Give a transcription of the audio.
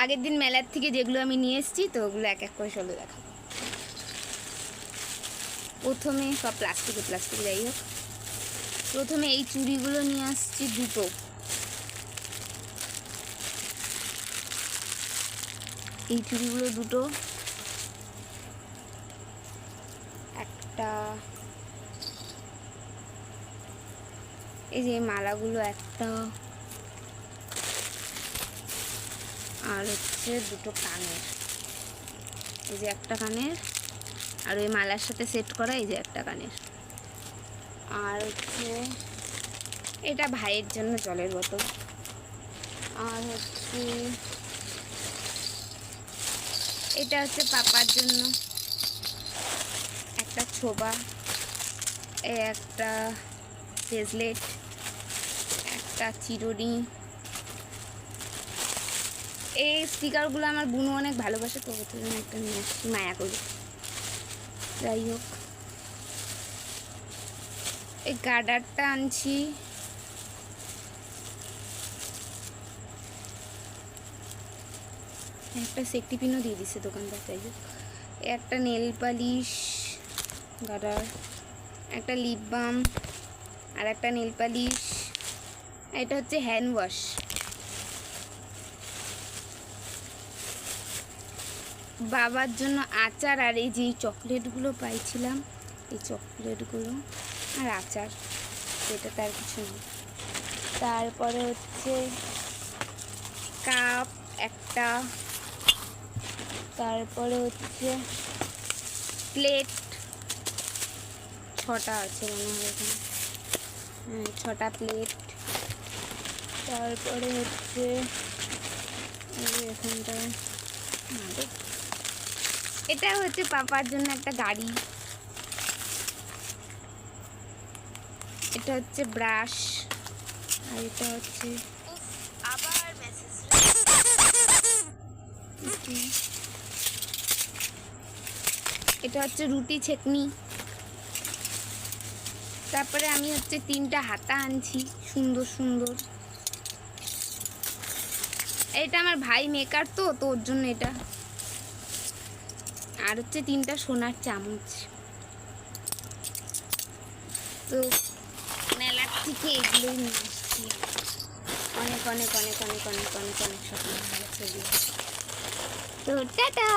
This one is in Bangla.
আগের দিন মেলার থেকে যেগুলো আমি নিয়ে এসেছি তো ওগুলো এক এক করে চলে দেখা। প্রথমে সব প্লাস্টিক যাই হোক, প্রথমে এই চুড়িগুলো নিয়ে আসছি দুটো। এই চুড়িগুলো দুটো, একটা এই যে মালাগুলো একটা, আর হচ্ছে দুটো কানের, এই যে একটা কানের, আর ওই মালার সাথে সেট করা এই যে একটা কানের, আর হচ্ছে এটা ভাইয়ের জন্য জলের বোতল, আর হচ্ছে এটা হচ্ছে পাপার জন্য একটা ছোবা, একটা ব্রেসলেট, একটা চিরুনি। এই স্টিকারগুলো আমার বুনু অনেক ভালোবাসে তো ওর জন্য একটা নিয়ে আসছি মায়া করে। যাই হোক, এই গার্ডারটা আনছি, একটা সেফটি পিনও দিয়ে দিচ্ছে দোকানদার। যাই হোক, একটা নেল পালিশ গার্ডার, একটা লিপ বাম, আর একটা নেল পালিশ, এটা হচ্ছে হ্যান্ড ওয়াশ। বাবার জন্য আচার, আর এই যে চকলেটগুলো পাইছিলাম, এই চকলেটগুলো আর আচার, এটা তার কিছু নেই। তারপরে হচ্ছে কাপ একটা, তারপরে হচ্ছে প্লেট 6টা আছে মনে হয় এখানে, 6টা প্লেট। তারপরে হচ্ছে এখানটায় এটা হচ্ছে পাপার জন্য একটা গাড়ি, এটা হচ্ছে ব্রাশ, আর এটা হচ্ছে আবার মেসেজ, এটা হচ্ছে রুটি ছেকনি। তারপরে আমি হচ্ছে 3টা হাতা আনছি সুন্দর সুন্দর, এটা আমার ভাই মেকার তো ওর জন্য এটা। আর হচ্ছে 3টা সোনার চামচ। তো মেলার থেকে এগুলোই নিয়ে আসছি, অনেক অনেক অনেক অনেক অনেক অনেক অনেক শপিং। তো টাটা।